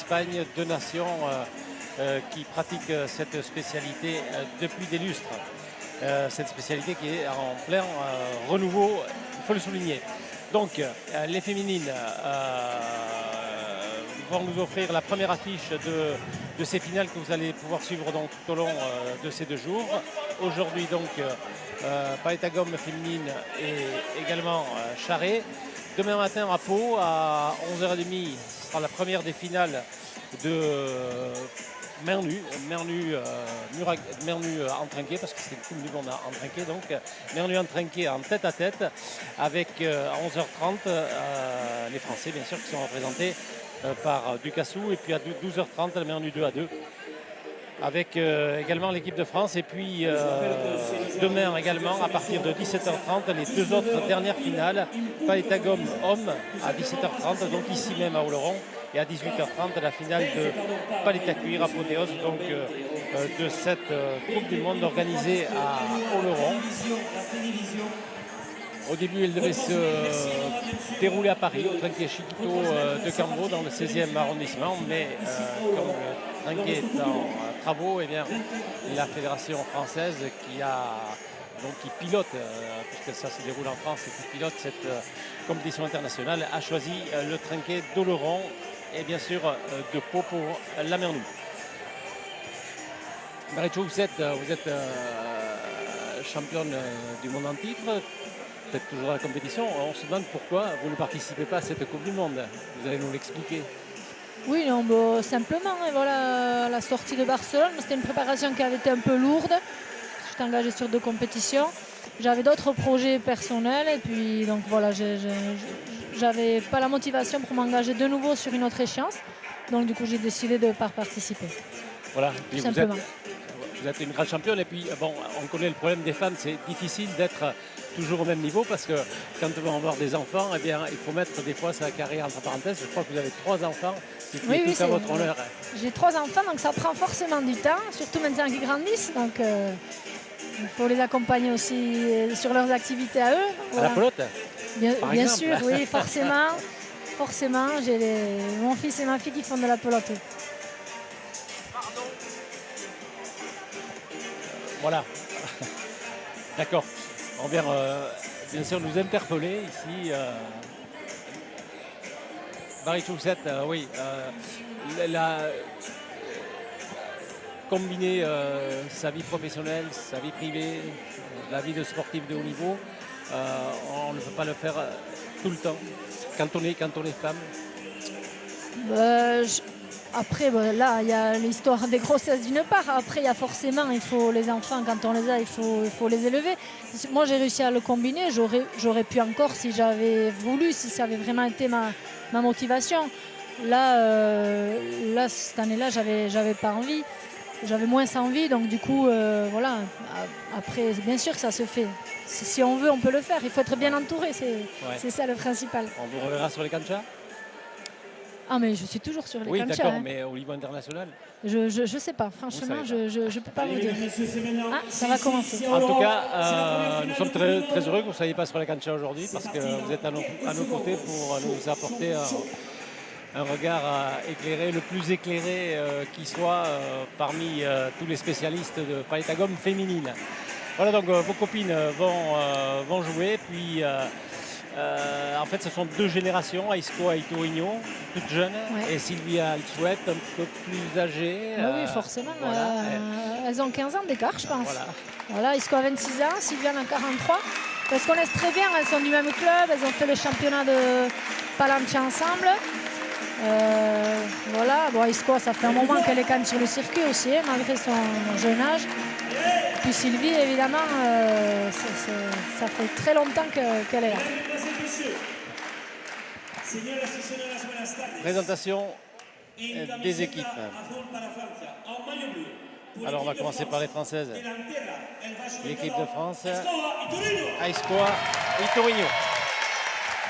d'Espagne, 2 nations qui pratiquent cette spécialité depuis des lustres. Cette spécialité qui est en plein renouveau, il faut le souligner. Donc les féminines vont nous offrir la première affiche de ces finales que vous allez pouvoir suivre donc, tout au long de ces 2 jours. Aujourd'hui donc palette à gomme féminine et également charret. Demain matin à Pau à 11h30, ce sera la première des finales de mer nue en trinqué, parce que c'est une coupe du monde en trinqué, donc mer nue en trinqué en tête à tête avec à 11h30 les Français bien sûr qui sont représentés par Ducassou, et puis à 12h30 la mer nue 2 à 2 avec également l'équipe de France. Et puis demain également à partir de 17h30 les 2 autres dernières finales, palette à gomme homme à 17h30, donc ici même à Oloron, et à 18h30 la finale de palette à cuir, apothéose donc de cette Coupe du Monde organisée à Oloron. Au début, elle devait se dérouler à Paris, au trinquet Chiquito de Cambreau, dans le 16e arrondissement. Mais comme le trinquet est en travaux, eh bien, la fédération française qui pilote, puisque ça se déroule en France et qui pilote cette compétition internationale, a choisi le trinquet d'Oloron et bien sûr de Pau pour la mer nue. Maricho, vous êtes championne du monde en titre. Peut-être toujours à la compétition. On se demande pourquoi vous ne participez pas à cette Coupe du Monde. Vous allez nous l'expliquer. Oui, non, bon, simplement, et voilà, la sortie de Barcelone, c'était une préparation qui avait été un peu lourde. J'étais engagée sur 2 compétitions. J'avais d'autres projets personnels et puis donc voilà, j'avais pas la motivation pour m'engager de nouveau sur une autre échéance. Donc du coup, j'ai décidé de ne pas participer. Voilà, tout simplement. Vous êtes une grande championne et puis bon, on connaît le problème des femmes, c'est difficile d'être toujours au même niveau parce que quand on va avoir des enfants, eh bien, il faut mettre des fois sa carrière entre parenthèses. Je crois que vous avez 3 enfants, c'est tout à votre honneur. J'ai 3 enfants, donc ça prend forcément du temps, surtout maintenant qu'ils grandissent. Donc il faut les accompagner aussi sur leurs activités à eux. Voilà. À la pelote Bien sûr, oui, forcément. Forcément, j'ai mon fils et ma fille qui font de la pelote. Voilà. D'accord. On vient bien sûr nous interpeller ici. Barry Choussette, oui. Combiner sa vie professionnelle, sa vie privée, la vie de sportif de haut niveau, on ne peut pas le faire tout le temps quand on est femme. Après, là, il y a l'histoire des grossesses d'une part. Après, il y a forcément, il faut les enfants, quand on les a, il faut les élever. Moi, j'ai réussi à le combiner. J'aurais pu encore si j'avais voulu, si ça avait vraiment été ma motivation. Là, cette année-là, j'avais pas envie. J'avais moins envie. Donc, du coup, voilà. Après, bien sûr que ça se fait. Si on veut, on peut le faire. Il faut être bien entouré. C'est ça le principal. On vous reverra sur les canchas ? Ah, mais je suis toujours sur les canchas. Oui, d'accord, hein. mais au niveau international ? Je sais pas, franchement, je ne peux pas vous dire. Ah, ça va commencer. En tout cas, nous sommes très, très heureux que vous ne soyez pas sur la cancha aujourd'hui parce que vous êtes à nos côtés pour nous apporter un regard éclairé, le plus éclairé qui soit parmi tous les spécialistes de palette à gomme féminine. Voilà, donc vos copines vont jouer, puis en fait ce sont 2 générations, Aisco et Torigno, toutes jeunes, ouais. Et Sylvia Alsouet, un peu plus âgée. Oui, forcément, voilà. Elles ont 15 ans d'écart, je pense. Voilà, Aisco a 26 ans, Sylvia en a 43. Elles se connaissent très bien, elles sont du même club, elles ont fait le championnat de Palanche ensemble. Voilà, bon, Aisco, ça fait un moment qu'elle est quand même sur le circuit aussi, malgré son jeune âge. Puis Sylvie, évidemment, ça fait très longtemps qu'elle est là. Présentation des équipes. Alors on va commencer par les Françaises. L'équipe de France, Aiscoa et Torigno.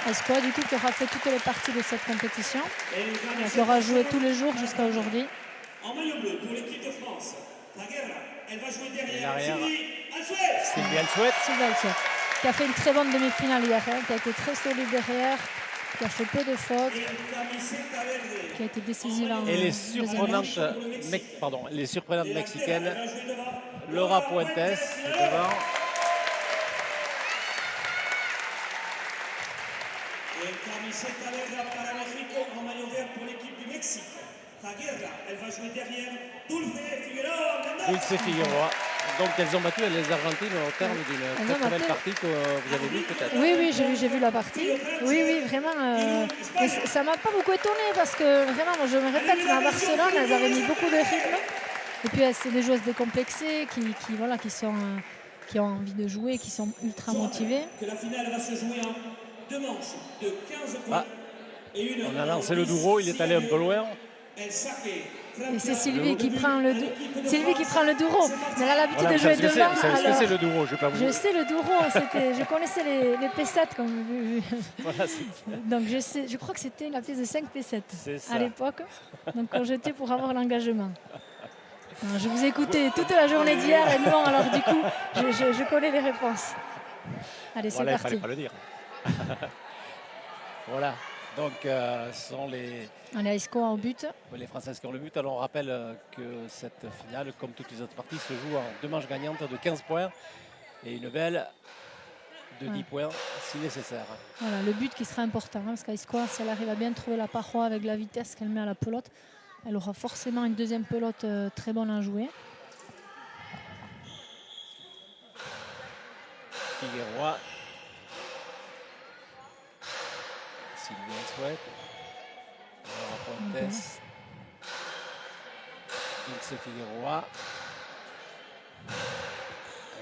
Aiscoa, du coup, qui aura fait toutes les parties de cette compétition. Elle aura joué tous les jours jusqu'à aujourd'hui. En maillot bleu pour l'équipe de France, elle va jouer derrière Sylvia Alsouet. Qui a fait une très bonne demi-finale hier, qui a été très solide derrière. qui a fait peu de fautes, Camiseta verde. qui a été décisive en Et les deuxième manche. surprenantes mexicaines, Laura Puentes devant. Et camiseta verde para México en maillot vert pour l'équipe du Mexique. Zaguerra, elle va jouer derrière. Dulce Figueroa. Dulce Figueroa. Donc elles ont battu les Argentines au terme d'une très belle partie que vous avez vue peut-être. Oui, oui, j'ai vu la partie. Oui, oui, vraiment. Mais ça m'a pas beaucoup étonné parce que vraiment, moi, je me répète, mais à Barcelone, elles avaient mis beaucoup de rythme. Et puis c'est des joueuses décomplexées voilà, qui ont envie de jouer, qui sont ultra motivées. Que la finale va se jouer en 2 manches de 15 points et une. On a lancé le Douro, il est allé un peu loin. Et c'est Sylvie qui prend le Douro. Mais elle a l'habitude Voilà, de jouer devant. Vous savez ce que c'est le Douro, je ne vais pas vous. Je sais le Douro, je connaissais les P7 comme Voilà, donc je crois que c'était la pièce de 5 P7 ça. à l'époque. Donc quand j'étais pour avoir l'engagement. Je vous ai écouté toute la journée d'hier et non, alors du coup, je connais les réponses. Allez, c'est voilà, parti. Il ne fallait pas le dire. Voilà, donc ce sont les Aiscoa au but. Les Françaises qui ont le but. Alors on rappelle que cette finale, comme toutes les autres parties, se joue en 2 manches gagnantes de 15 points et une belle de 10 points si nécessaire. Voilà, le but qui sera important, parce qu'Aiscoa, si elle arrive à bien trouver la paroi avec la vitesse qu'elle met à la pelote, elle aura forcément une deuxième pelote très bonne à jouer. Figueroa. Sylvie souhaite. Laura Puentes. Dulce Figueroa.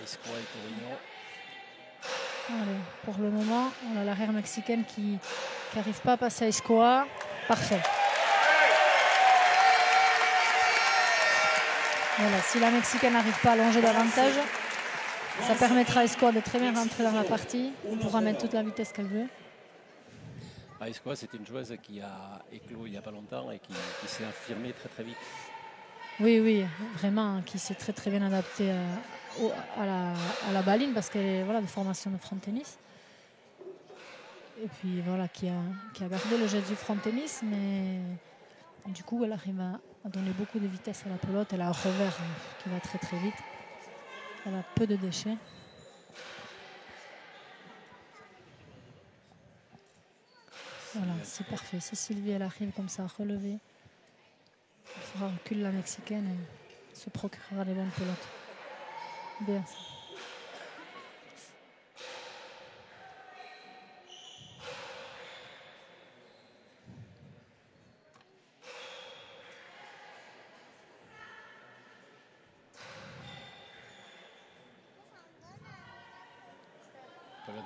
Aiscoa et Torino. Allez, pour le moment, on a l'arrière mexicaine qui n'arrive pas à passer à Aiscoa. Parfait. Voilà, si la mexicaine n'arrive pas à allonger davantage, ça permettra à Aiscoa de très bien rentrer dans la partie. Elle pourra mettre toute la vitesse qu'elle veut. Aiscoa, c'est une joueuse qui a éclos il n'y a pas longtemps et qui s'est affirmée très très vite. Oui, oui, vraiment, qui s'est très très bien adaptée à la baline parce qu'elle est de formation de front tennis. Et puis voilà, qui a gardé le geste du front tennis, mais du coup, elle arrive à donner beaucoup de vitesse à la pelote. Elle a un revers qui va très très vite. Elle a peu de déchets. Voilà, c'est parfait. Si Sylvie, elle arrive comme ça à relever, elle fera reculer la mexicaine et se procurera des bonnes pelotes. Bien ça.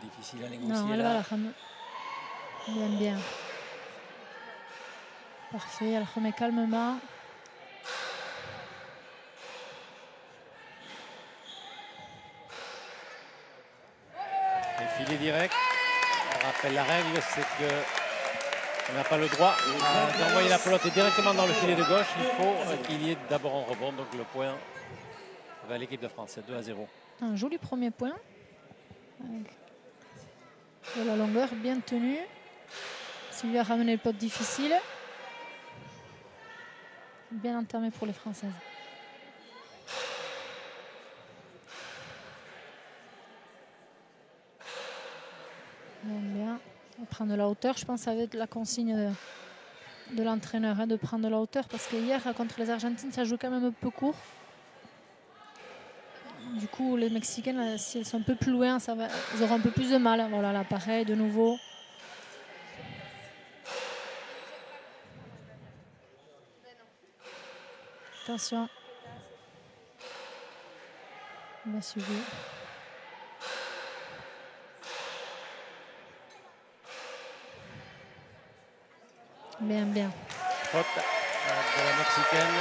Difficile à négocier. Non, elle va la remettre. Bien, bien. Parfait, elle remet calmement. Et filet direct. On rappelle la règle, c'est que on n'a pas le droit d'envoyer la pelote directement dans le filet de gauche. Il faut qu'il y ait d'abord un rebond. Donc le point va à l'équipe de France. C'est 2-0. Un joli premier point. Avec de la longueur bien tenue. Sylvie a ramené le pot difficile. Bien entamé pour les Françaises. Bien. On prend de la hauteur. Je pense que ça va être la consigne de l'entraîneur de prendre de la hauteur parce que hier contre les Argentines, ça joue quand même un peu court. Du coup, les Mexicaines, si elles sont un peu plus loin, elles auront un peu plus de mal. Voilà, là, pareil, de nouveau. Attention. Bien suivi. Bien, bien. Faute de la Mexicaine.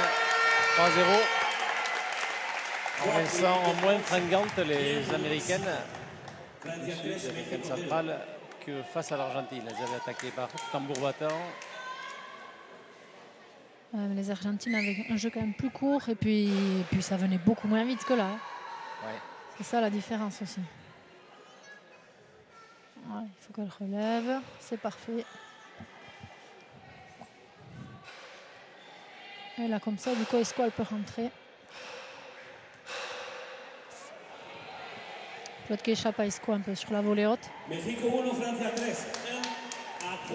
3-0. En laissant en moins fringantes les Américaines du Sud, Américaines centrales, que face à l'Argentine. Elles avaient attaqué par tambour battant. Les Argentines avaient un jeu quand même plus court et puis ça venait beaucoup moins vite que là. Ouais. C'est ça la différence aussi. Ouais, il faut qu'elle relève. C'est parfait. Et là, comme ça, du coup, Esco, elle peut rentrer. L'autre qui échappe à Esco un peu sur la volée haute. México 1, Francia 3.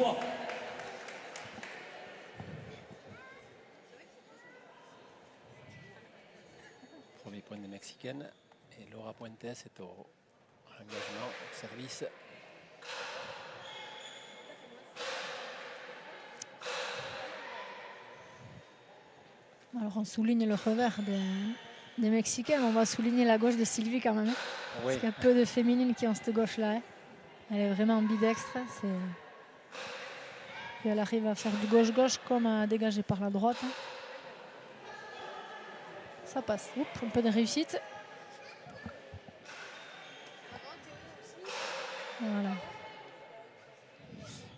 1-3. Premier point des Mexicaines. Et Laura Puentes est au engagement, au service. Alors, on souligne le revers des Mexicaines. On va souligner la gauche de Sylvie quand même. Oui. Parce qu'il y a peu de féminines qui ont cette gauche-là. Hein. Elle est vraiment ambidextre. Et elle arrive à faire du gauche-gauche comme à dégager par la droite. Hein. Ça passe. Oups, un peu de réussite. Voilà.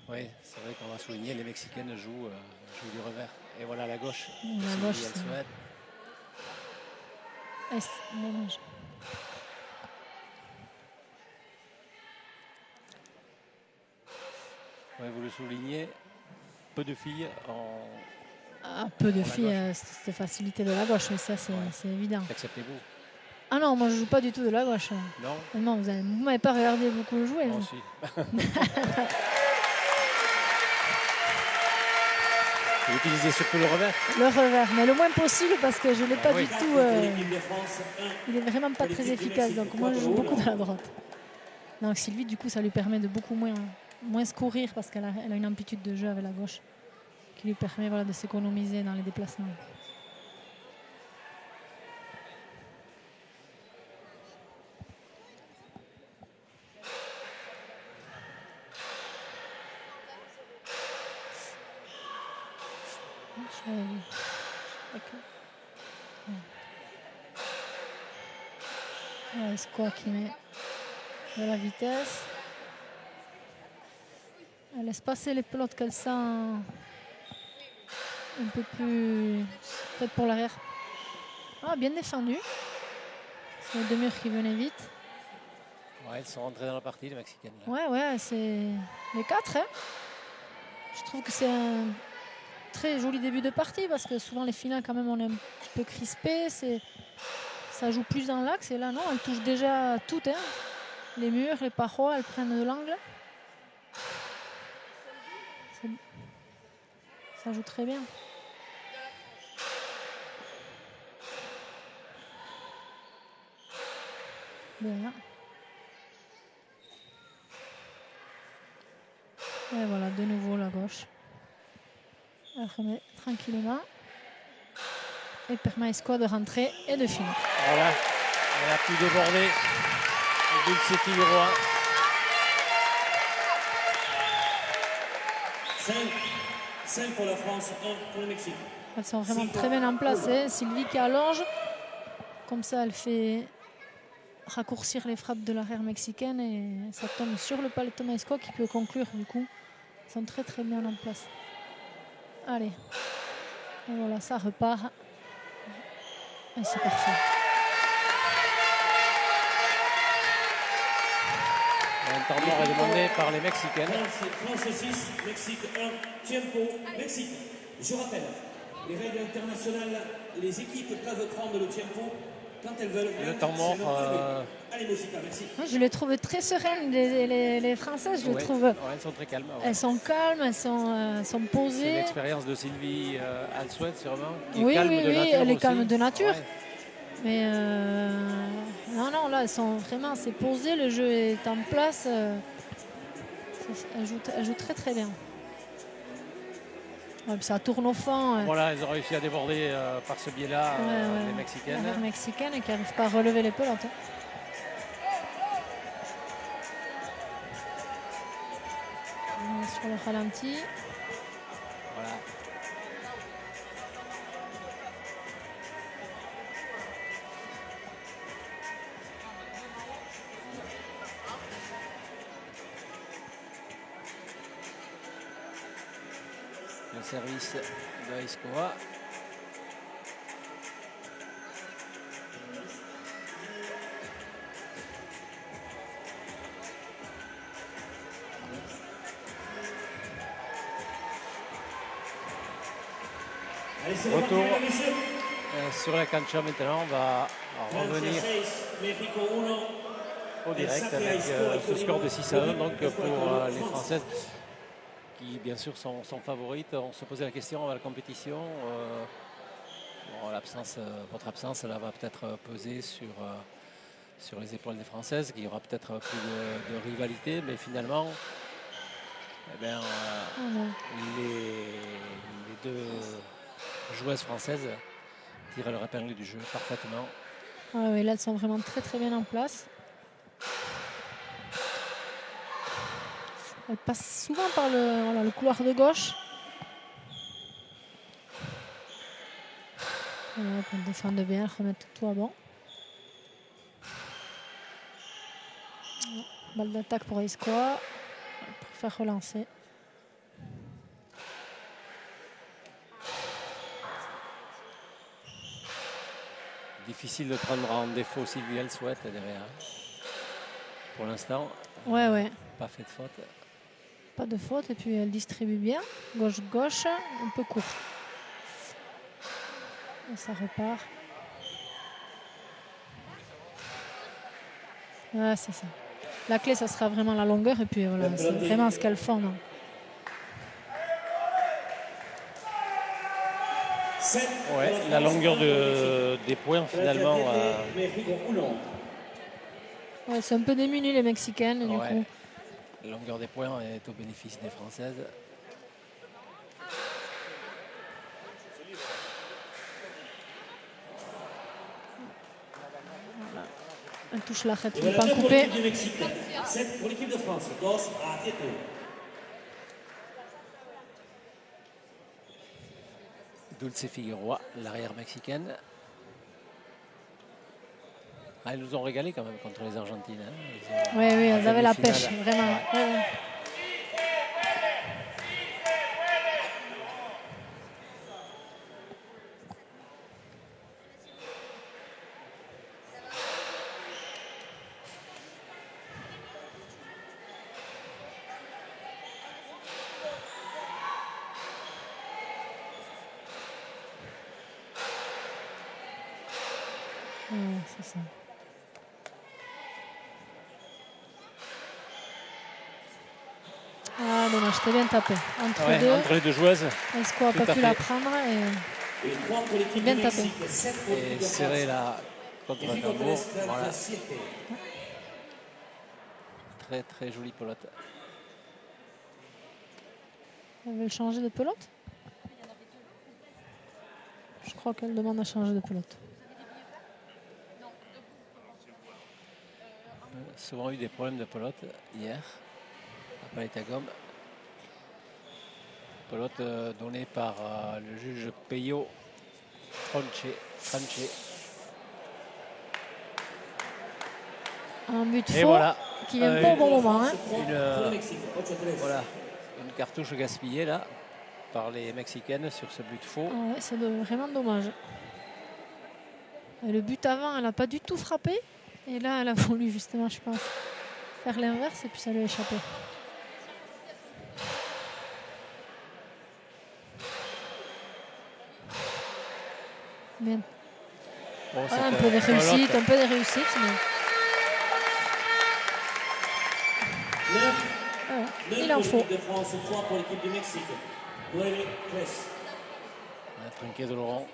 Oui, c'est vrai qu'on va souligner, les Mexicaines jouent du revers. Et voilà la gauche. La Sylvie gauche, Elsuet. Dommage. Ouais, vous le soulignez, peu de filles en... Peu de filles, cette facilité de la gauche, mais ça c'est évident. Acceptez-vous? Ah non, moi je joue pas du tout de la gauche. Non. Non, vous m'avez pas regardé beaucoup jouer. Moi vous. aussi. Vous utilisez surtout le revers? Le revers, mais le moins possible parce que je l'ai pas oui. du tout. Il est vraiment pas très efficace, donc moi je joue beaucoup de la droite. Donc Sylvie, du coup, ça lui permet de beaucoup moins se courir parce qu'elle a une amplitude de jeu avec la gauche qui lui permet de s'économiser dans les déplacements. Esco qui met de la vitesse. Elle laisse passer les pelotes qu'elle sent un peu plus faites pour l'arrière. Ah, bien défendu. C'est les deux murs qui venaient vite. Ouais, elles sont rentrées dans la partie, les Mexicaines. Là. Ouais, c'est les quatre. Hein. Je trouve que c'est un très joli début de partie parce que souvent les finales, quand même, on est un peu crispé. Ça joue plus dans l'axe et là, non, elles touchent déjà toutes. Hein. Les murs, les parois, elles prennent de l'angle. Ça joue très bien. Bien. Et voilà, de nouveau la gauche. Elle remet tranquillement. Et permet à Esco de rentrer et de finir. Voilà, elle a pu déborder. Dulce Figueroa. 5 pour la France, 1 pour le Mexique. Elles sont vraiment très bien en place. Hein. Sylvie qui allonge. Comme ça, elle fait raccourcir les frappes de l'arrière mexicaine et ça tombe sur le palais de Thomas Esco qui peut conclure du coup. Ils sont très très bien en place. Allez. Et voilà, ça repart. Et c'est parfait. Un temps mort est demandé par les Mexicaines. France 6, Mexique 1, Tiempo, Mexique. Je rappelle, les règles internationales, les équipes peuvent prendre le Tiempo quand elles veulent. Le temps mort. Allez, Mexica, merci. Je les trouve très sereines, les Françaises. Je trouve. Ouais, elles sont très calmes. Ouais. Elles sont calmes, elles sont posées. C'est l'expérience de Sylvie Elsuet, sûrement. Qui est Oui, calme de nature elle est aussi. calme de nature. Ouais. Mais non, là, elles sont vraiment, c'est posé, le jeu est en place. Elle joue très très bien. Ouais, ça tourne au fond. Voilà, elles ont réussi à déborder par ce biais-là les Mexicaines. Les Mexicaines qui n'arrivent pas à relever les pelotes. Sur le ralenti. Voilà. Le service de Escoa. Allez, c'est Retour reparti, messieurs. sur la cancha maintenant. On va revenir 26, Mexico 1. au direct avec ce score de 6-1 donc pour les Françaises qui bien sûr sont favorites. On se posait la question avant la compétition. Bon, votre absence là va peut-être peser sur les épaules des Françaises, qu'il y aura peut-être plus de rivalité, mais finalement eh bien, les deux joueuses françaises tirent leur épingle du jeu parfaitement. Ah oui, là, elles sont vraiment très très bien en place. Elles passent souvent par le couloir de gauche. Voilà, elles défendent bien, elles remettent tout à bon. Balle d'attaque pour Iscoa. Elle préfère relancer. Difficile de prendre en défaut Sylvie elle souhaite derrière. Pour l'instant, Ouais. pas fait de faute. Pas de faute et puis elle distribue bien. Gauche-gauche, un peu court. Et ça repart. Ah, c'est ça. La clé, ça sera vraiment la longueur et puis voilà, c'est vraiment ce qu'elles font. Non. Ouais, la longueur des points finalement. Ouais, c'est un peu démuni les Mexicaines du coup. La longueur des points est au bénéfice des Françaises. Voilà. Elle touche l'arrêt, ne pas couper. 7 pour l'équipe de France. 2 à 7. Dulce Figueroa, l'arrière mexicaine. Ah, ils nous ont régalé quand même contre les Argentines. Hein. Oui, elles avaient la pêche, vraiment. Ouais. C'est ça. Ah dommage, c'était bien tapé. Entre les deux joueuses. Est-ce qu'on n'a pas pu la prendre et bien tapé. Et serrer la contre la tambour. Voilà. Très très jolie pelote. Elle veut changer de pelote? Je crois qu'elle demande à changer de pelote. Souvent eu des problèmes de pelote hier à Palais Gomme. Pelote donnée par le juge Peyo Franche. Un but et faux voilà, qui vient pas au bon moment. Hein. Une cartouche gaspillée là par les Mexicaines sur ce but faux. Ah ouais, c'est vraiment dommage. Et le but avant, elle n'a pas du tout frappé. Et là, elle a voulu justement, je pense, faire l'inverse et puis ça lui a échappé. Bien. Bon, un peu de réussite, pelote. un peu de réussite. Mais... il en faut. De France, 3 pour l'équipe du Mexique. Trinquet de Laurent.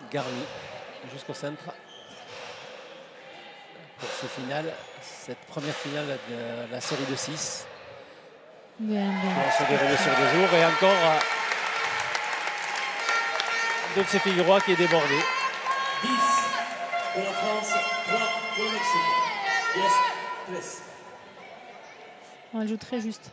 Garni jusqu'au centre. Pour ce final, cette première finale de la série de 6. Bien. Qui va se dérouler sur 2 jours. Et encore Dulce Figueroa qui est débordé. 10 pour la France, 3 pour le Mexique. Yes, press. Elle joue très juste.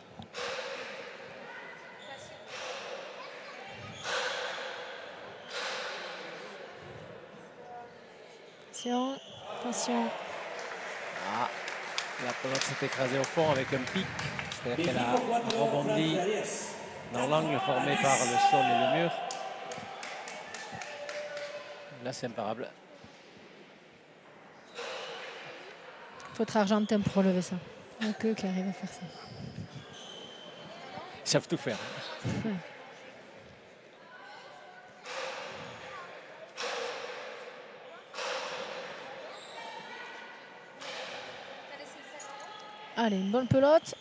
Attention. Ah, la pelote s'est écrasée au fond avec un pic. C'est-à-dire qu'elle a rebondi dans l'angle formé par le sol et le mur. Là, c'est imparable. Il faut être argentin pour relever ça. Il n'y a qu'eux qui arrivent à faire ça. Ils savent tout faire. Ouais. Allez, une bonne pelote.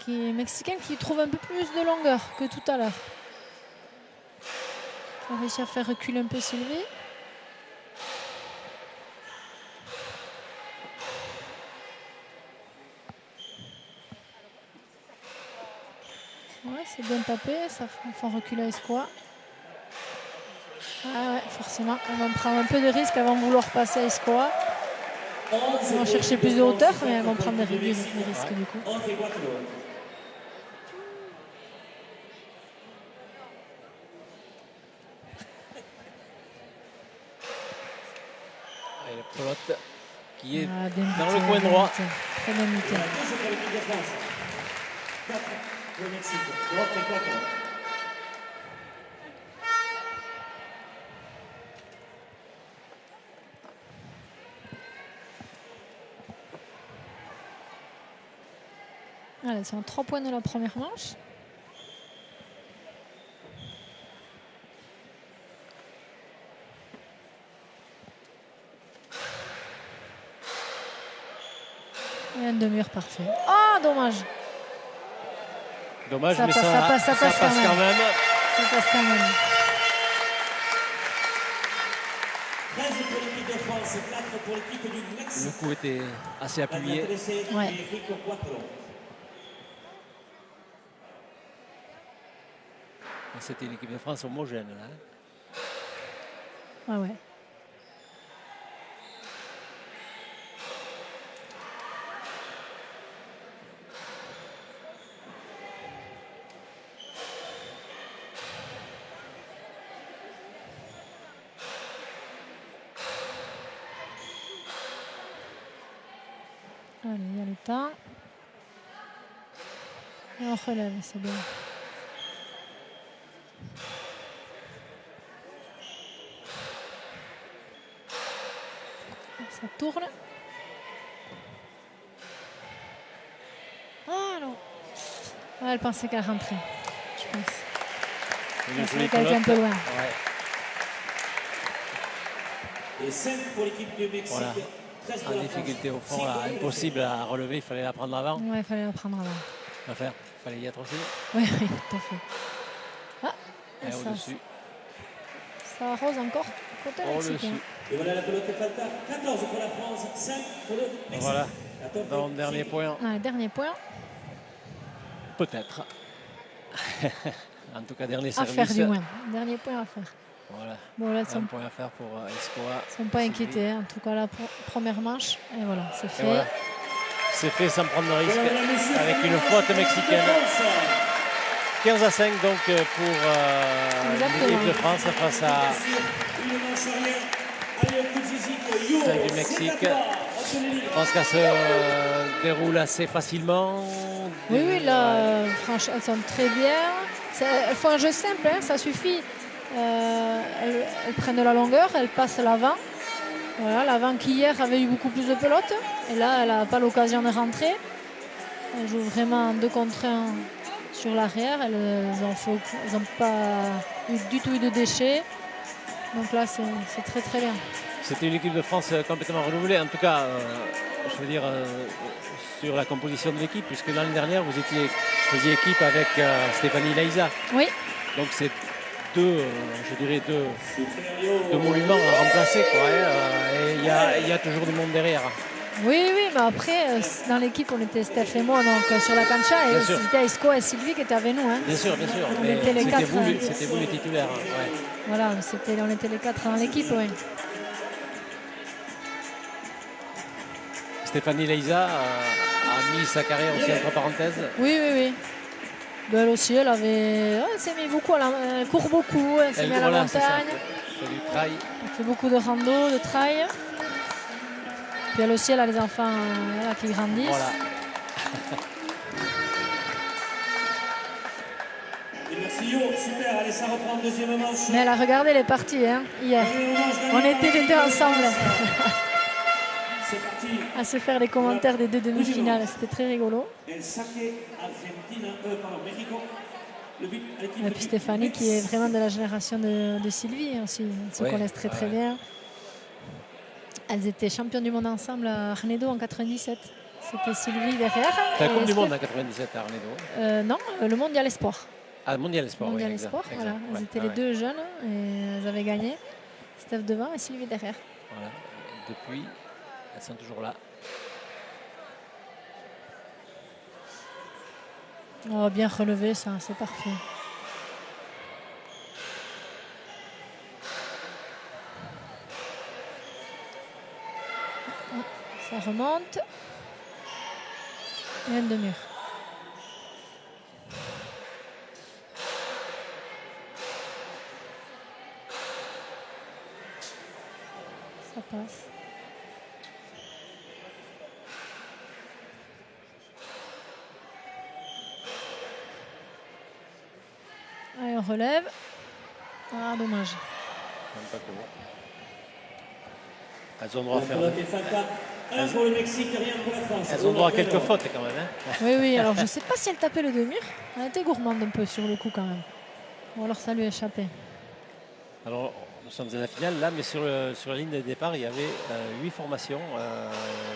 Mexicain qui trouve un peu plus de longueur que tout à l'heure. On a réussi à faire reculer un peu Sylvie. Ouais, c'est bien tapé, ça fait reculer Escoa. Ah ouais, forcément, elles vont prendre un peu de risques avant de vouloir passer à Escoa. Elles vont chercher plus de hauteur, mais elles vont prendre des risques du coup. Et le pelote qui est dans le coin droit. Très bien muté. Allez, c'est en 3 points de la première manche. Et un demi-heure parfait. Ah, dommage. Dommage, ça mais passe, ça passe quand même. Ça passe quand même. 13 pour l'équipe de France, 4 pour l'équipe du Mexique. Le coup était assez appuyé. Ouais. C'était une équipe de France homogène. Là. Ah ouais. Allez, il y a le temps. Et on relève, c'est bien. Ça tourne. Ah non. Ah, elle pensait qu'elle rentrait, je pense. Elle était un peu loin. Ouais. Et 5 pour l'équipe du Mexique. Voilà. 13 pour En la difficulté France. au fond, là, impossible à relever, il fallait la prendre avant. Ouais, il fallait la prendre avant. Enfin, il fallait y être aussi. Oui, oui, tout à fait. Ah, Et au-dessus. Ça arrose encore côté mexicain. Et voilà la pelote Falta. 14 pour la France, 5 pour le Mexique. Voilà. Dans le dernier point. Ah, dernier point. Peut-être. En tout cas, dernier À service. faire du moins. Dernier point à faire. Voilà. Bon, là, un point à faire pour Escoa. Ils ne sont pas inquiétés. Hein. En tout cas, la première manche. Et voilà, c'est fait. Voilà. C'est fait sans prendre de risque. Avec une faute mexicaine. 15-5 donc pour l'équipe de France face à celle du Mexique. Je pense qu'elle se déroule assez facilement. Oui, oui, là, franchement, elles sont très bien. Elles font un jeu simple, hein, ça suffit. Elles prennent de la longueur, elles passent l'avant. Voilà, l'avant qui hier avait eu beaucoup plus de pelotes. Et là, elle n'a pas l'occasion de rentrer. Elle joue vraiment en 2 contre 1 sur l'arrière. Elles n'ont pas du tout eu de déchets. Donc là, c'est très très bien. C'était une équipe de France complètement renouvelée. En tout cas, je veux dire, sur la composition de l'équipe, puisque l'année dernière, vous faisiez équipe avec Stéphanie Leiza. Oui. Donc c'est deux monuments à remplacer. Quoi, et il y a toujours du monde derrière. Oui, oui, mais après, dans l'équipe, on était Steph et moi donc, sur la cancha. Et c'était Esco et Sylvie qui étaient avec nous. Hein. Bien sûr. C'était vous les titulaires. Ouais. Voilà, on était les 4 dans l'équipe. Oui. Stéphanie Leiza a mis sa carrière aussi entre parenthèses. Oui. Elle aussi, elle s'est mis beaucoup, elle court beaucoup, elle s'est mis à la montagne. Elle fait du trail. Elle fait beaucoup de rando, de trail. Puis elle aussi, elle a les enfants qui grandissent. Voilà. Super, allez, ça reprend le deuxième manche. Mais elle a regardé les parties hein, hier. On était les deux ensemble. À se faire les commentaires des 2 demi-finales. C'était très rigolo. Le but à l'équipe Et puis Stéphanie qui est vraiment de la génération de Sylvie aussi. Ils se connaissent très bien. Elles étaient championnes du monde ensemble à Arnedo en 97. C'était Sylvie derrière. C'était la Coupe du Monde en 97 à Arnedo. Non, le Mondial Espoir. Ah, le Mondial Espoir, Mondial oui, Espoir, exact, voilà. Elles étaient les deux jeunes et elles avaient gagné. Steph devant et Sylvie derrière. Voilà. Depuis, elles sont toujours là. On va bien relever ça, c'est parfait. Ça remonte. Et un demi-mur. Ça passe. Allez, on relève. Ah, dommage. Pas cool. Elles ont droit à faire. Un pour le Mexique, rien pour la France. Elles ont droit à quelques fautes quand même. Hein. Oui, alors je ne sais pas si elle tapait le demi-mur. Elle était gourmande un peu sur le coup quand même. Ou alors ça lui a échappé. Alors, nous sommes à la finale là, mais sur la ligne de départ, il y avait 8 formations,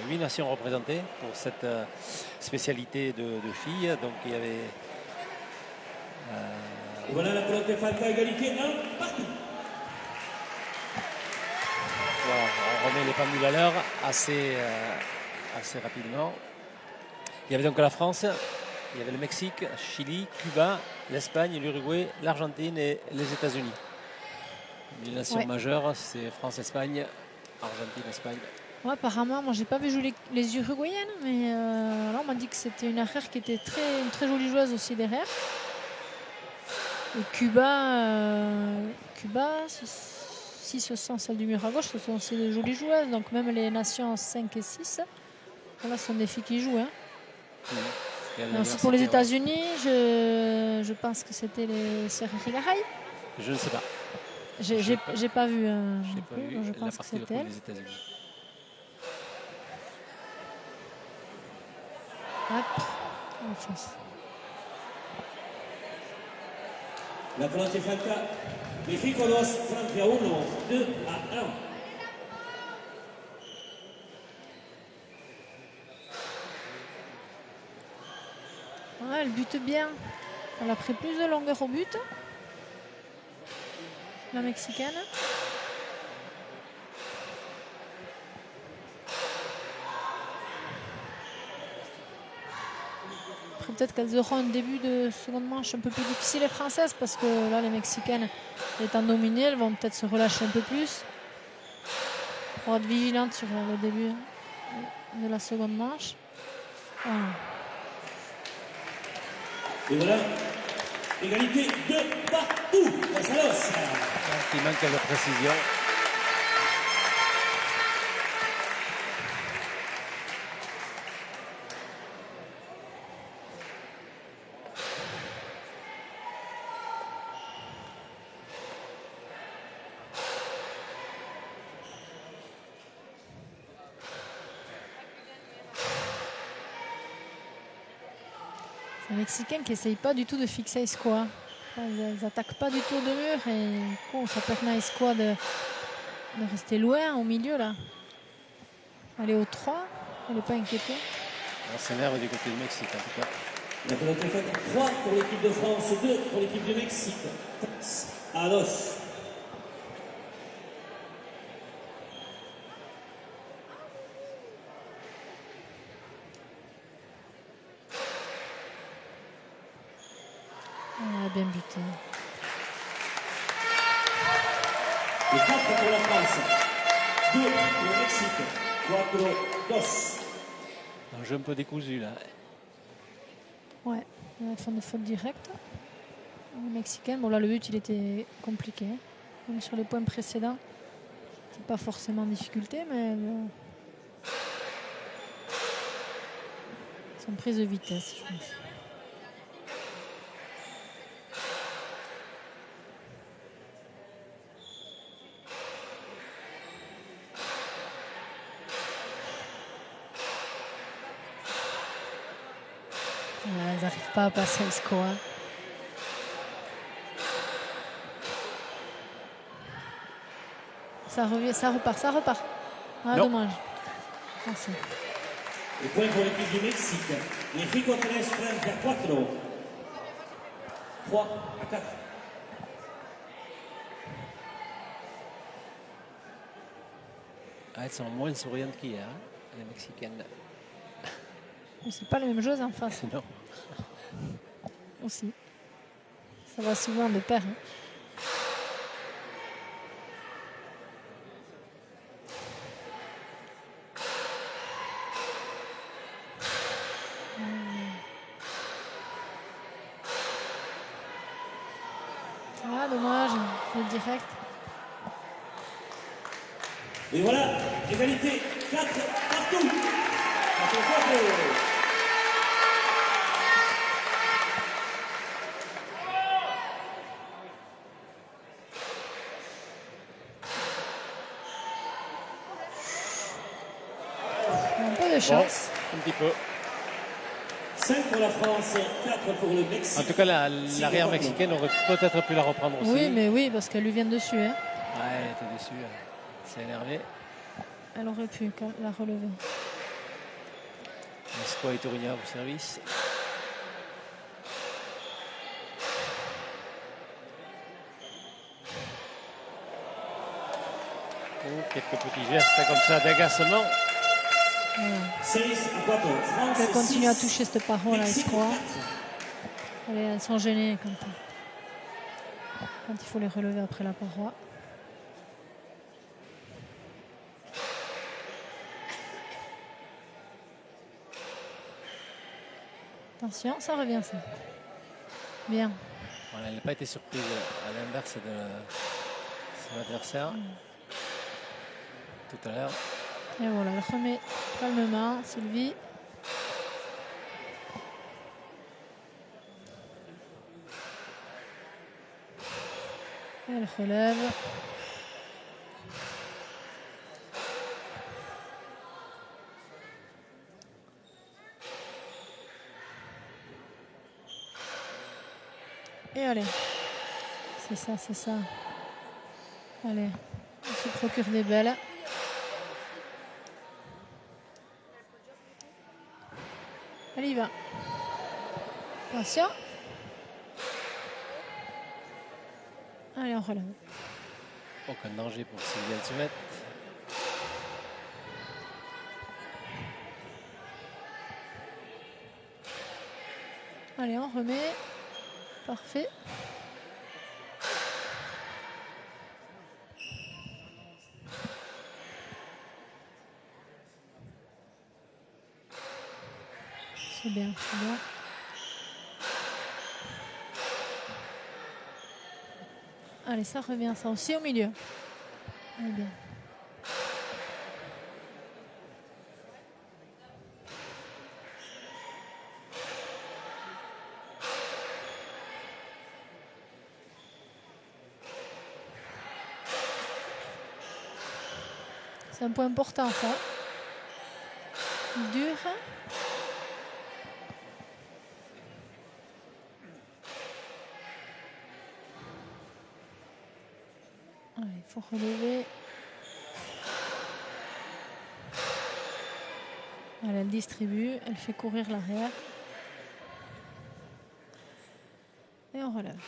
8 nations représentées pour cette spécialité de filles. Donc il y avait. Et voilà la pelote Falca, égalité 1 partout. Voilà, on remet les pendules à l'heure assez rapidement. Il y avait donc la France, il y avait le Mexique, Chili, Cuba, l'Espagne, l'Uruguay, l'Argentine et les États-Unis. Les nations majeures, c'est France, Espagne, Argentine, Espagne. Ouais, apparemment, moi j'ai pas vu jouer les Uruguayennes, mais là on m'a dit que c'était une arrière qui était une très jolie joueuse aussi derrière. Et Cuba, si ce sont celles du mur à gauche, ce sont aussi de jolies joueuses. Donc même les nations 5 et 6, voilà, ce sont des filles qui jouent. Hein. Ensuite, pour les États-Unis, je pense que c'était les sœurs Rigaray. Je ne sais pas. J'ai pas vu. Je pense que c'était elle. Hop, on fonce. La pelote Falca, México 2, Francia 1, 2 à 1. Ouais, elle bute bien. Elle a pris plus de longueur au but. La Mexicaine. Peut-être qu'elles auront un début de seconde manche un peu plus difficile les Françaises parce que là les Mexicaines étant dominées, elles vont peut-être se relâcher un peu plus pour être vigilantes sur le début de la seconde manche. Ah. Et voilà, égalité de partout. González. Il manque de précision. Les Mexicaines qui n'essayent pas du tout de fixer Escoa. Elles n'attaquent pas du tout de mur et du coup, ça permet à Escoa de rester loin au milieu là. Elle est au 3, elle n'est pas inquiétée. On s'énerve du côté du Mexique en tout cas. La pelote est faite 3 pour l'équipe de France, 2 pour l'équipe du Mexique. À Los. Elle a bien buté. Et 4 pour la France, 2 pour le Mexique, 4-2. Un jeu un peu décousu là. Ouais, elles font des fautes directes. Les Mexicains, bon là le but il était compliqué. Même sur les points précédents, c'est pas forcément en difficulté, mais bon. C'est une prise de vitesse, je pense. Elles n'arrivent pas à passer le score. ça revient, ça repart, ça repart. Ah, Non. dommage. Merci. Et point pour l'équipe du Mexique. México 3, Francia 4. 3 à 4. Ah, elles sont moins souriantes qu'hier, hein, les Mexicaines. Mais c'est pas la même chose en face Non. aussi. Ça va souvent de pair. Hein. Ah, dommage, c'est direct. Et voilà, égalité 4 partout. 4-4. Un peu de chance. Bon, un petit peu. 5 pour la France, 4 pour le Mexique. En tout cas, l'arrière mexicaine aurait peut-être pu la reprendre aussi. Oui, mais oui, parce qu'elle lui vient dessus. Hein. Ouais, elle était déçue. Elle s'est énervée. Elle aurait pu la relever. Esco et Tourigna au service. Oh, quelques petits gestes comme ça d'agacement. Voilà. 6 à 4. France Elle continue à 6. toucher cette parole, là, je crois. Elles sont gênées quand il faut les relever après la paroi. Attention, ça revient ça. Bien. Voilà, elle n'a pas été surprise à l'inverse de son adversaire tout à l'heure. Et voilà, elle remet calmement, Sylvie. Elle relève. Et allez. C'est ça, c'est ça. Allez, on se procure des belles. Elle y va. Attention. Allez, on relève. Aucun danger pour Sylviane Sumette. Allez, on remet. Parfait. C'est bien, c'est bien. Allez, ça revient, ça aussi au milieu. Allez, bien. C'est un point important, ça. Dur. Allez, il faut relever. Allez, elle distribue, elle fait courir l'arrière. Et on relève.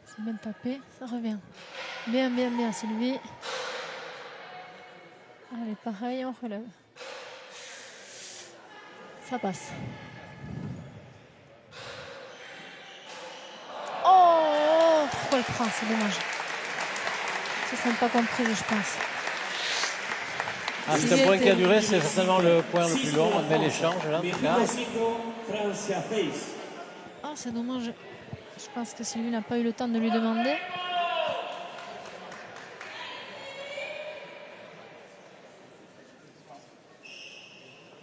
C'est bien tapé, ça revient. Bien, bien, bien, Sylvie. Allez, pareil, on relève. Ça passe. Oh, pourquoi elle prend? C'est dommage. Ça ne sont pas compris, je pense. Ah, c'est un point qui a duré, c'est certainement le point le plus long. Un bel échange là. Oh, c'est dommage. Je pense que Sylvie n'a pas eu le temps de lui demander.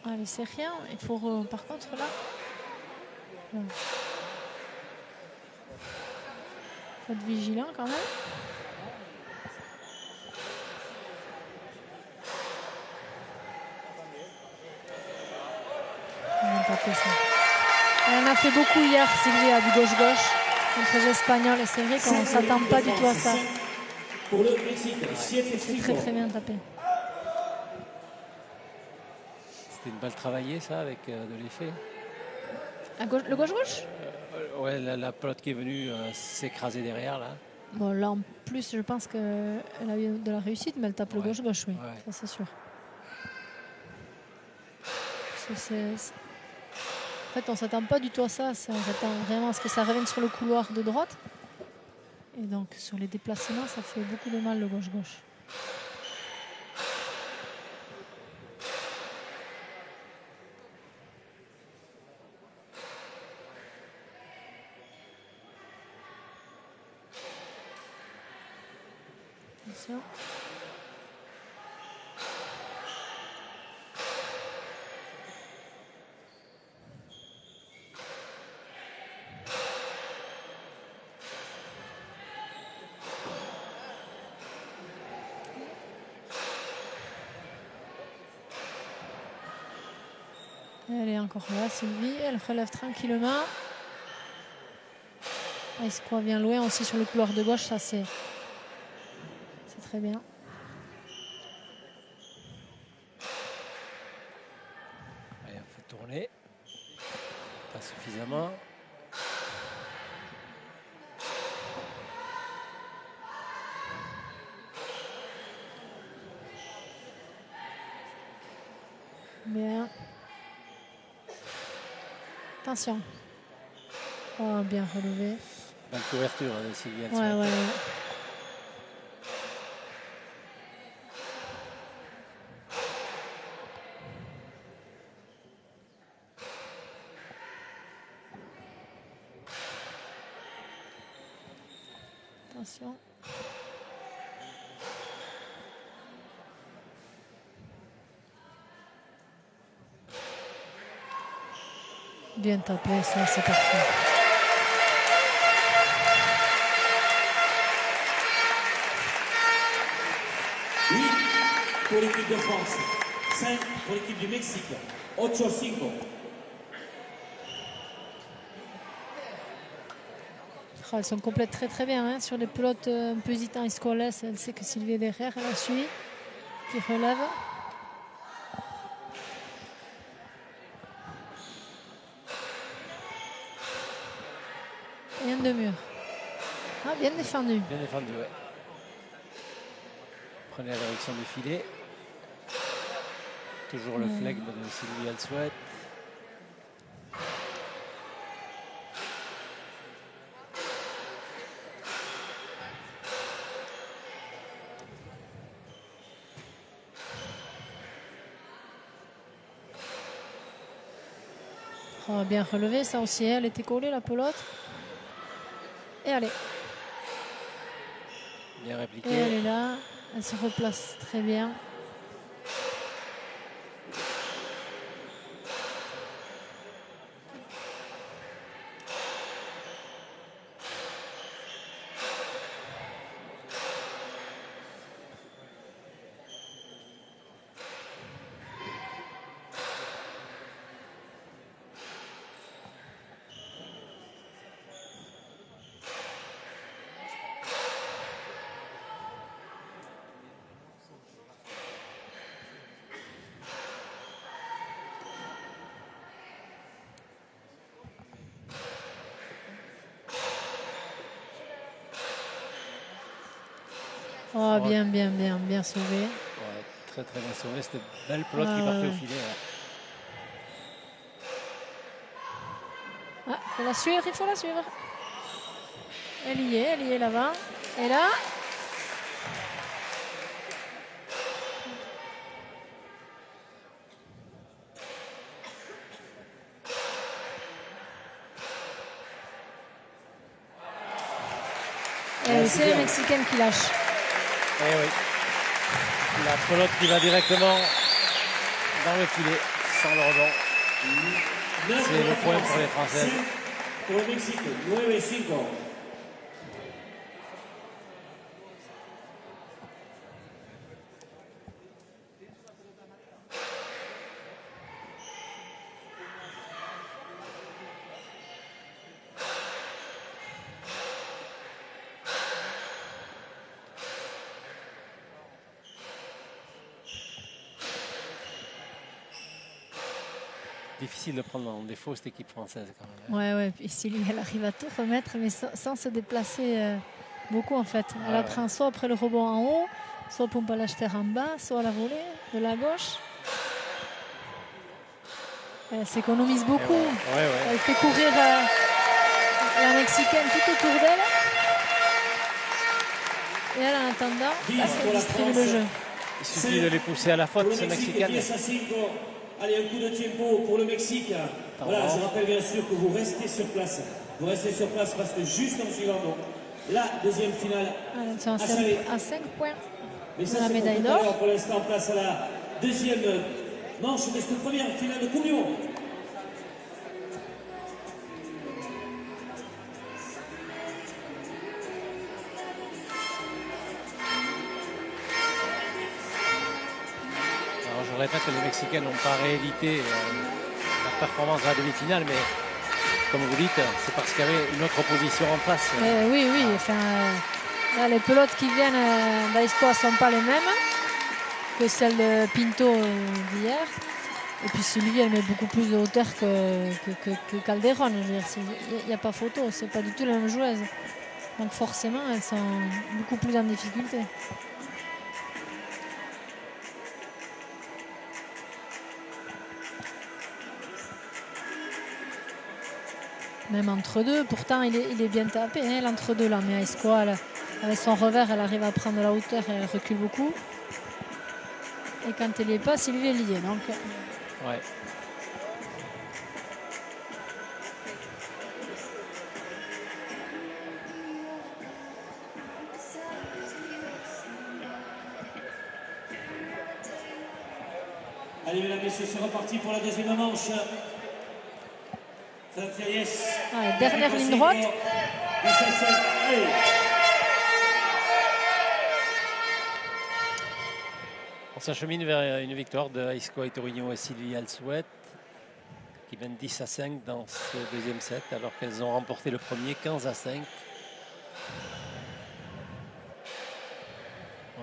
Allez, c'est rien. Il faut par contre là. Il faut être vigilant quand même. On va taper ça. Elle en a fait beaucoup hier, Sylvie, à du gauche-gauche contre les Espagnols. Et c'est vrai qu'on ne s'attend pas du tout à ça. Pour le Mexique, C'est très très bien tapé. C'était une balle travaillée, ça, avec de l'effet. Le gauche-gauche Ouais, la pelote qui est venue s'écraser derrière, là. Bon, là, en plus, je pense qu'elle a eu de la réussite, mais elle tape le gauche-gauche, oui. Ouais. Ça, c'est sûr. En fait, on ne s'attend pas du tout à ça. On s'attend vraiment à ce que ça revienne sur le couloir de droite. Et donc, sur les déplacements, ça fait beaucoup de mal, le gauche-gauche. Attention. Elle est encore là, Sylvie. Elle relève tranquillement. Il se croit bien loin aussi sur le couloir de gauche. Ça, c'est très bien. Allez, on fait tourner. Pas suffisamment. Bien. Attention. Oh, bien relevé. Bonne couverture de Sylvie. Ouais. Attention. Bien tapé, ça, c'est parfait. Oui, pour l'équipe de France. 5 pour l'équipe du Mexique. 8-5. Oh, elles sont complètes très très bien. Hein. Sur les pelotes un peu hésitants, ils se connaissent. Elle sait que Sylvie est derrière. Elle la suit. Qui relève. Et un de mur. Ah, bien défendu. Bien défendu, ouais. Prenez la direction du filet. Toujours le flegme de Sylvie Elsouet. Oh, bien relevé, ça aussi. Elle était collée, la pelote. Et allez. Bien répliqué. Et elle est là. Elle se replace très bien. Oh, bien sauvé. Ouais, très bien sauvé. C'était une belle pelote qui partait au filet. Ouais. Ah, il faut la suivre. Elle y est là-bas. Et là. Et c'est les Mexicaines qui lâchent. Eh oui. La pelote qui va directement dans le filet, sans le rebond. C'est le point pour les Françaises. Pour le Mexique, 9-5. difficile de prendre en défaut cette équipe française quand même. Ouais, ouais. Puis Sylvie, elle arrive à tout remettre, mais sans se déplacer beaucoup en fait. Elle prend soit après le rebond en haut, soit pompe à l'acheter en bas, soit à la volée de la gauche. Elle s'économise beaucoup. Elle fait courir la Mexicaine tout autour d'elle. Et elle, en attendant, elle distribue le jeu. Il suffit de les pousser à la faute, ces Mexicaines. Allez, un coup de tempo pour le Mexique. Voilà, je rappelle bien sûr que vous restez sur place. Vous restez sur place parce que juste en suivant la deuxième finale à 5 points de la médaille d'or. Pour l'instant, place à la deuxième manche de cette première finale de Coupe du Monde. Je répète que les Mexicains n'ont pas réédité leur performance à la demi-finale, mais comme vous dites, c'est parce qu'il y avait une autre opposition en face. Oui. Enfin, là, les pelotes qui viennent d'Aiscoa ne sont pas les mêmes que celles de Pinto d'hier. Et puis Sylvie, elle met beaucoup plus de hauteur que Calderon. Il n'y a pas photo, c'est pas du tout la même joueuse. Donc forcément, elles sont beaucoup plus en difficulté. Même entre deux, pourtant il est bien tapé, hein, l'entre-deux là. Mais Aiscoa, avec son revers, elle arrive à prendre la hauteur et elle recule beaucoup. Et quand elle n'y est pas, Sylvie est liée. Donc... Ouais. Allez, mesdames, messieurs, c'est reparti pour la deuxième manche. Dernière ligne droite. On s'achemine vers une victoire de Aiscoa Itorino et Sylvie Alsouet qui mènent 10-5 dans ce deuxième set alors qu'elles ont remporté le premier 15-5.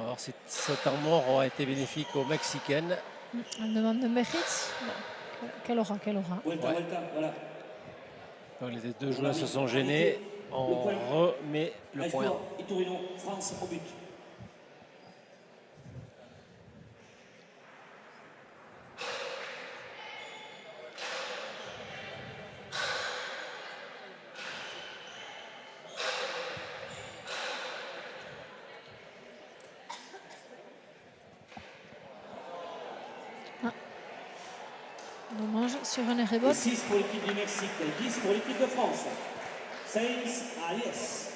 Alors ce temps mort aura été bénéfique aux Mexicaines. On demande de mérite. Quelle aura. Ouais. Donc les deux joueurs se sont gênés. On remet le point. Itorino, France au but. Dommage sur un rebote. 6 pour l'équipe du Mexique, 10 pour l'équipe de France. 6 à Yes.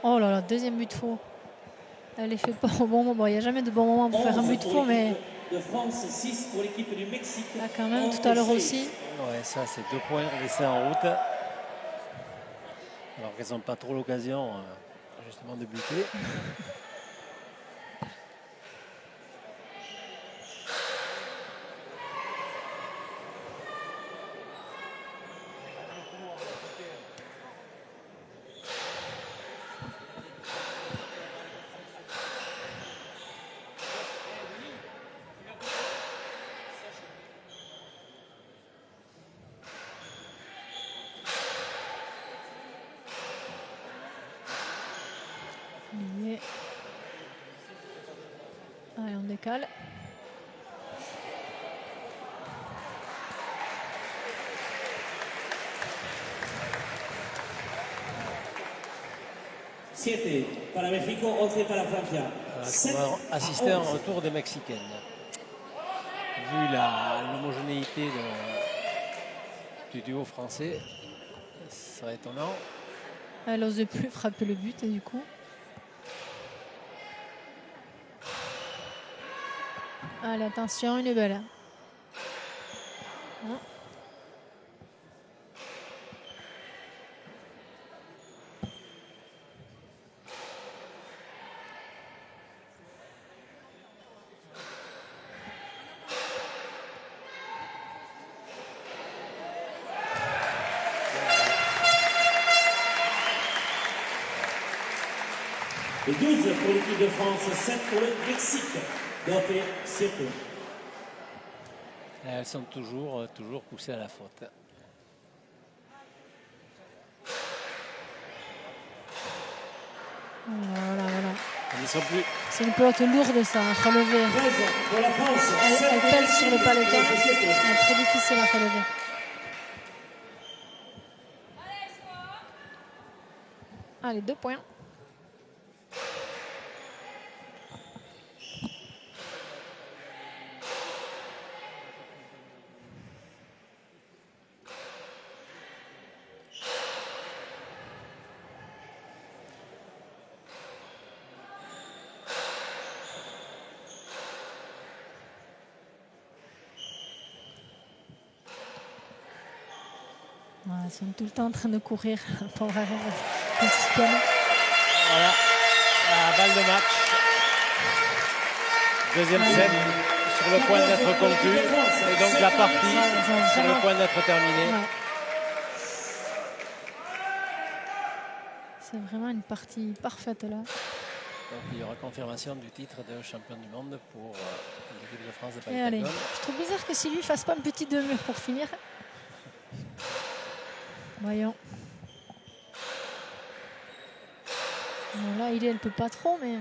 Oh là là, deuxième but faux. Elle les fait pas au bon moment. Il n'y a jamais de bon moment pour faire un but faux, mais... De France, 6 pour l'équipe du Mexique. Là quand même, tout à l'heure aussi. Ouais, ça c'est 2 points laissés en route. Alors qu'elles n'ont pas trop l'occasion justement de buter. Allez, on décale. Siete para México, 11 para Francia. On va assister à un retour des Mexicaines. Vu l'homogénéité du duo français, ça serait étonnant. Elle n'ose plus frapper le but et du coup. Allez, attention, une belle. Hein. 12 pour l'équipe de France, 7 pour le Mexique. Dope Sieto. Elles sont toujours poussées à la faute. Voilà. C'est une pelote lourde, ça, à relever. 13 pour la France. Elle pèse sur le paleton. Elle est très difficile à relever. Allez, 2 points. Elles sont tout le temps en train de courir pour arriver. Voilà, la balle de match. Deuxième set sur le point d'être conclu. Et donc la partie sur le point d'être terminée. Ouais. C'est vraiment une partie parfaite là. Donc il y aura confirmation du titre de champion du monde pour l'équipe de France de Et allez, paddle. je trouve bizarre que Sylvie ne fasse pas un petit demi-mur pour finir. Voyons. Bon, là, elle ne peut pas trop, mais...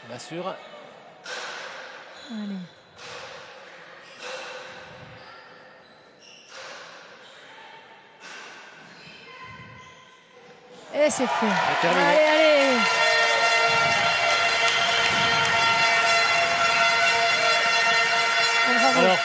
Bien sûr. Allez. Et c'est fait. Allez. Alors,